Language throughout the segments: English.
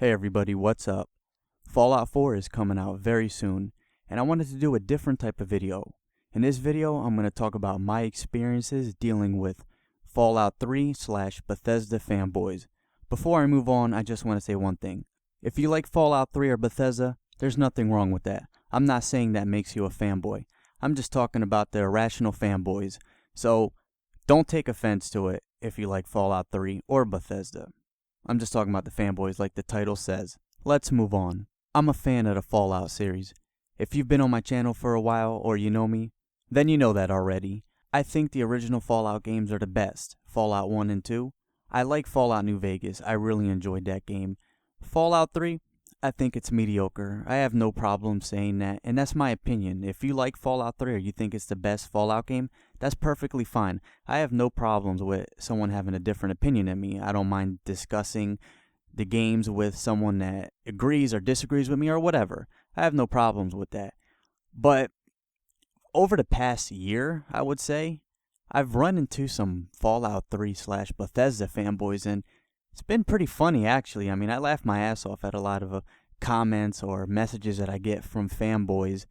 Hey everybody, what's up? Fallout 4 is coming out very soon, and I wanted to do a different type of video. In this video, I'm going to talk about my experiences dealing with Fallout 3 / Bethesda Fanboys. Before I move on, I just want to say one thing. If you like Fallout 3 or Bethesda, there's nothing wrong with that. I'm not saying that makes you a fanboy. I'm just talking about the irrational fanboys. So, don't take offense to it if you like Fallout 3 or Bethesda. I'm just talking about the fanboys like the title says. Let's move on. I'm a fan of the Fallout series. If you've been on my channel for a while or you know me, then you know that already. I think the original Fallout games are the best. Fallout 1 and 2. I like Fallout New Vegas. I really enjoyed that game. Fallout 3, I think it's mediocre. I have no problem saying that, and that's my opinion. If you like Fallout 3 or you think it's the best Fallout game, that's perfectly fine. I have no problems with someone having a different opinion than me. I don't mind discussing the games with someone that agrees or disagrees with me or whatever. I have no problems with that. But over the past year, I would say, I've run into some Fallout 3 / Bethesda fanboys, and it's been pretty funny, actually. I mean, I laugh my ass off at a lot of comments or messages that I get from fanboys.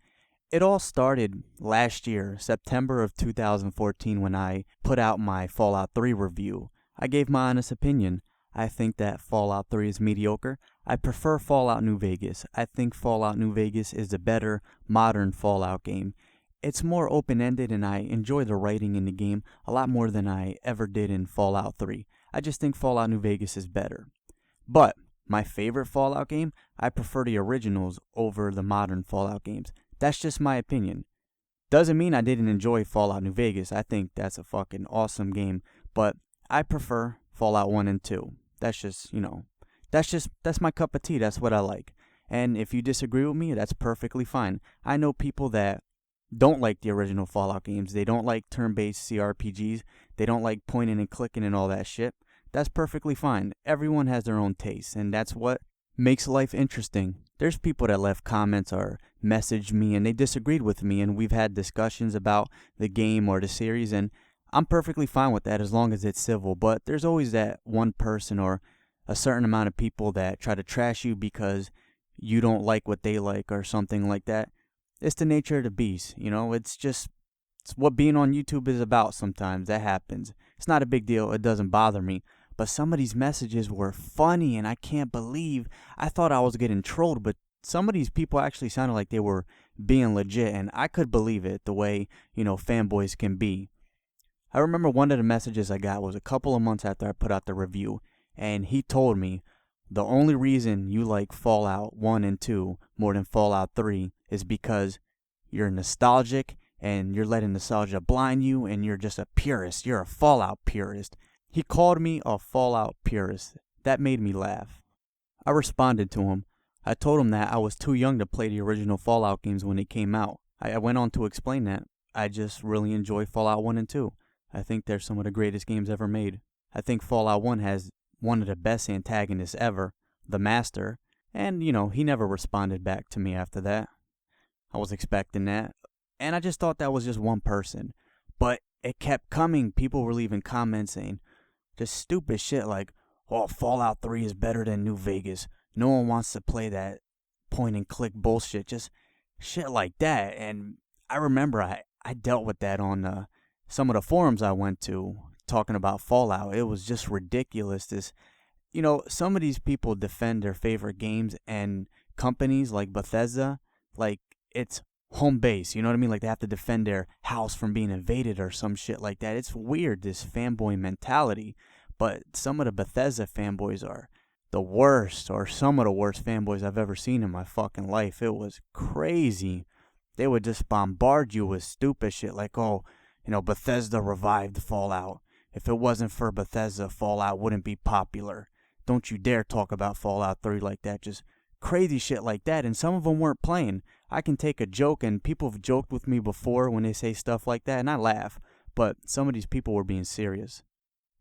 It all started last year, September of 2014, when I put out my Fallout 3 review. I gave my honest opinion. I think that Fallout 3 is mediocre. I prefer Fallout New Vegas. I think Fallout New Vegas is the better modern Fallout game. It's more open-ended, and I enjoy the writing in the game a lot more than I ever did in Fallout 3. I just think Fallout New Vegas is better. But my favorite Fallout game, I prefer the originals over the modern Fallout games. That's just my opinion. Doesn't mean I didn't enjoy Fallout New Vegas. I think that's a fucking awesome game. But I prefer Fallout 1 and 2. That's just, that's my cup of tea. That's what I like. And if you disagree with me, that's perfectly fine. I know people that don't like the original Fallout games. They don't like turn-based CRPGs. They don't like pointing and clicking and all that shit. That's perfectly fine. Everyone has their own taste, and that's what makes life interesting. There's people that left comments or messaged me and they disagreed with me, and we've had discussions about the game or the series, and I'm perfectly fine with that as long as it's civil. But there's always that one person or a certain amount of people that try to trash you because you don't like what they like or something like that. It's the nature of the beast, it's what being on YouTube is about sometimes. That happens. It's not a big deal. It doesn't bother me. But some of these messages were funny, and I can't believe, I thought I was getting trolled, but some of these people actually sounded like they were being legit, and I could believe it the way, fanboys can be. I remember one of the messages I got was a couple of months after I put out the review, and he told me, the only reason you like Fallout 1 and 2 more than Fallout 3 is because you're nostalgic and you're letting nostalgia blind you, and you're just a purist. You're a Fallout purist. He called me a Fallout purist. That made me laugh. I responded to him. I told him that I was too young to play the original Fallout games when they came out. I went on to explain that I just really enjoy Fallout 1 and 2. I think they're some of the greatest games ever made. I think Fallout 1 has one of the best antagonists ever, the Master, and, he never responded back to me after that. I was expecting that, and I just thought that was just one person. But it kept coming. People were leaving comments saying just stupid shit like, oh, Fallout 3 is better than New Vegas. No one wants to play that point and click bullshit. Just shit like that. And I remember I dealt with that on some of the forums I went to talking about Fallout. It was just ridiculous. Some of these people defend their favorite games and companies like Bethesda, like it's home base, you know what I mean? Like they have to defend their house from being invaded or some shit like that. It's weird, this fanboy mentality. But some of the Bethesda fanboys are the worst, or some of the worst fanboys I've ever seen in my fucking life. It was crazy. They would just bombard you with stupid shit like, oh, Bethesda revived Fallout. If it wasn't for Bethesda, Fallout wouldn't be popular. Don't you dare talk about Fallout 3 like that. Just crazy shit like that. And some of them weren't playing. I can take a joke, and people have joked with me before when they say stuff like that, and I laugh. But some of these people were being serious.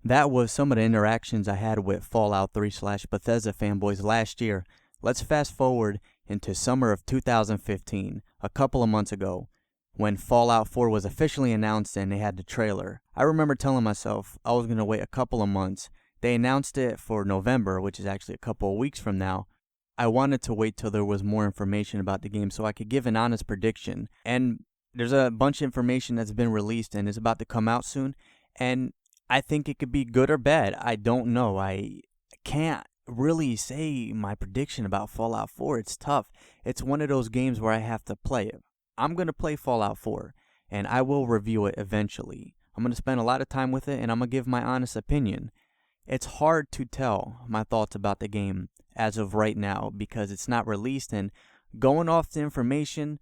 That was some of the interactions I had with Fallout 3 / Bethesda fanboys last year. Let's fast forward into summer of 2015, a couple of months ago, when Fallout 4 was officially announced and they had the trailer. I remember telling myself I was going to wait a couple of months. They announced it for November, which is actually a couple of weeks from now. I wanted to wait till there was more information about the game so I could give an honest prediction. And there's a bunch of information that's been released and is about to come out soon. And I think it could be good or bad. I don't know. I can't really say my prediction about Fallout 4. It's tough. It's one of those games where I have to play it. I'm going to play Fallout 4, and I will review it eventually. I'm going to spend a lot of time with it, and I'm going to give my honest opinion. It's hard to tell my thoughts about the game as of right now because it's not released, and going off the information,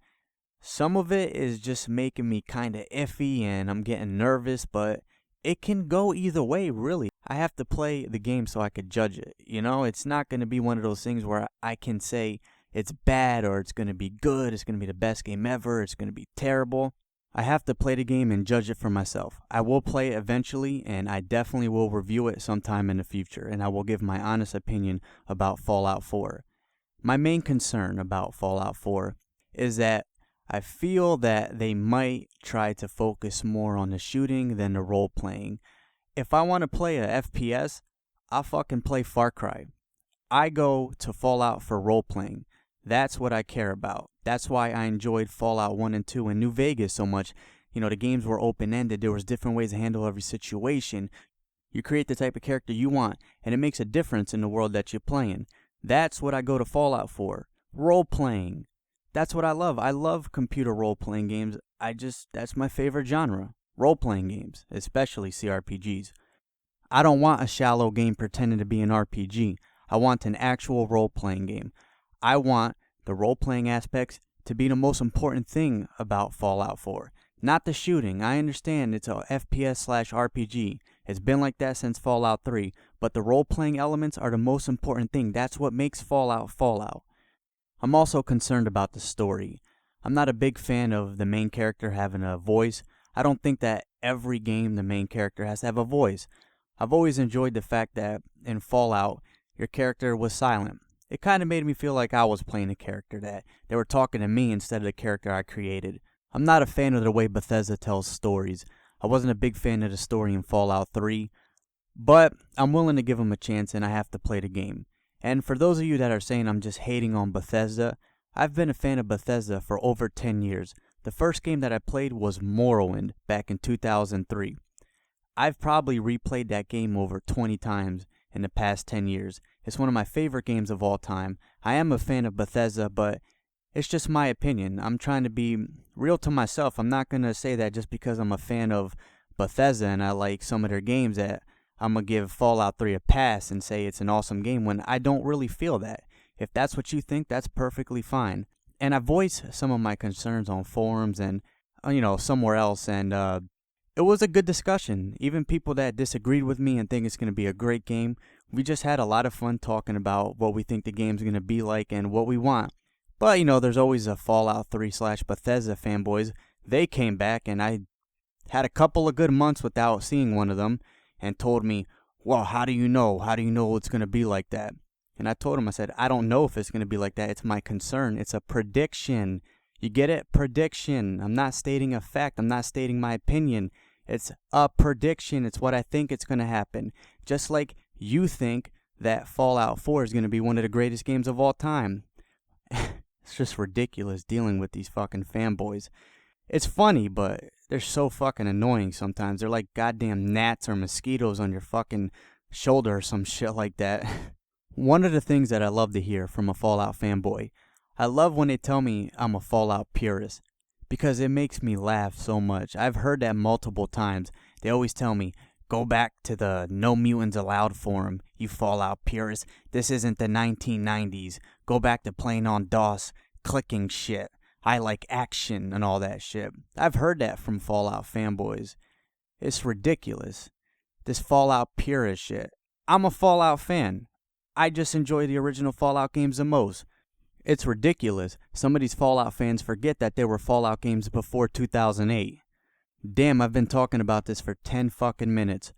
some of it is just making me kind of iffy and I'm getting nervous, but it can go either way, really. I have to play the game so I could judge it. It's not going to be one of those things where I can say it's bad or it's going to be good, it's going to be the best game ever, it's going to be terrible. I have to play the game and judge it for myself. I will play it eventually, and I definitely will review it sometime in the future, and I will give my honest opinion about Fallout 4. My main concern about Fallout 4 is that I feel that they might try to focus more on the shooting than the role-playing. If I want to play a FPS, I'll fucking play Far Cry. I go to Fallout for role-playing. That's what I care about. That's why I enjoyed Fallout 1 and 2 and New Vegas so much. The games were open-ended. There was different ways to handle every situation. You create the type of character you want, and it makes a difference in the world that you're playing. That's what I go to Fallout for. Role-playing. That's what I love. I love computer role-playing games. That's my favorite genre. Role-playing games, especially CRPGs. I don't want a shallow game pretending to be an RPG. I want an actual role-playing game. I want the role-playing aspects to be the most important thing about Fallout 4. Not the shooting. I understand it's a FPS/RPG. It's been like that since Fallout 3. But the role-playing elements are the most important thing. That's what makes Fallout Fallout. I'm also concerned about the story. I'm not a big fan of the main character having a voice. I don't think that every game the main character has to have a voice. I've always enjoyed the fact that in Fallout, your character was silent. It kind of made me feel like I was playing a character, that they were talking to me instead of the character I created. I'm not a fan of the way Bethesda tells stories. I wasn't a big fan of the story in Fallout 3, but I'm willing to give them a chance and I have to play the game. And for those of you that are saying I'm just hating on Bethesda, I've been a fan of Bethesda for over 10 years. The first game that I played was Morrowind back in 2003. I've probably replayed that game over 20 times in the past 10 years. It's one of my favorite games of all time. I am a fan of Bethesda, but it's just my opinion. I'm trying to be real to myself. I'm not going to say that just because I'm a fan of Bethesda and I like some of their games that I'm going to give Fallout 3 a pass and say it's an awesome game when I don't really feel that. If that's what you think, that's perfectly fine. And I voiced some of my concerns on forums and, somewhere else, and it was a good discussion. Even people that disagreed with me and think it's going to be a great game, we just had a lot of fun talking about what we think the game's going to be like and what we want. But, there's always a Fallout 3/Bethesda fanboys. They came back, and I had a couple of good months without seeing one of them, and told me, well, how do you know? How do you know it's going to be like that? And I told him, I said, I don't know if it's going to be like that. It's my concern. It's a prediction. You get it? Prediction. I'm not stating a fact. I'm not stating my opinion. It's a prediction. It's what I think it's going to happen. Just like you think that Fallout 4 is going to be one of the greatest games of all time. It's just ridiculous dealing with these fucking fanboys. It's funny, but they're so fucking annoying sometimes. They're like goddamn gnats or mosquitoes on your fucking shoulder or some shit like that. One of the things that I love to hear from a Fallout fanboy, I love when they tell me I'm a Fallout purist, because it makes me laugh so much. I've heard that multiple times. They always tell me, go back to the No Mutants Allowed forum, you Fallout purist. This isn't the 1990s. Go back to playing on DOS, clicking shit. I like action and all that shit. I've heard that from Fallout fanboys. It's ridiculous. This Fallout purist shit. I'm a Fallout fan. I just enjoy the original Fallout games the most. It's ridiculous. Some of these Fallout fans forget that there were Fallout games before 2008. Damn, I've been talking about this for 10 fucking minutes.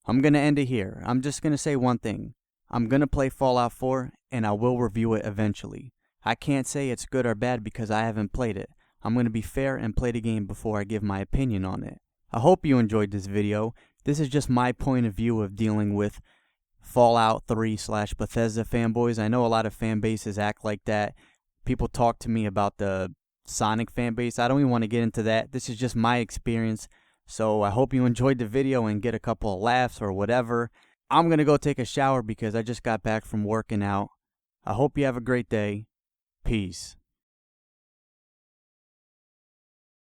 I'm gonna end it here. I'm just gonna say one thing. I'm gonna play Fallout 4, and I will review it eventually. I can't say it's good or bad because I haven't played it. I'm gonna be fair and play the game before I give my opinion on it. I hope you enjoyed this video. This is just my point of view of dealing with Fallout 3 / Bethesda fanboys. I know a lot of fan bases act like that. People talk to me about the Sonic fan base. I don't even want to get into that. This is just my experience. So I hope you enjoyed the video and get a couple of laughs or whatever. I'm going to go take a shower because I just got back from working out. I hope you have a great day. Peace.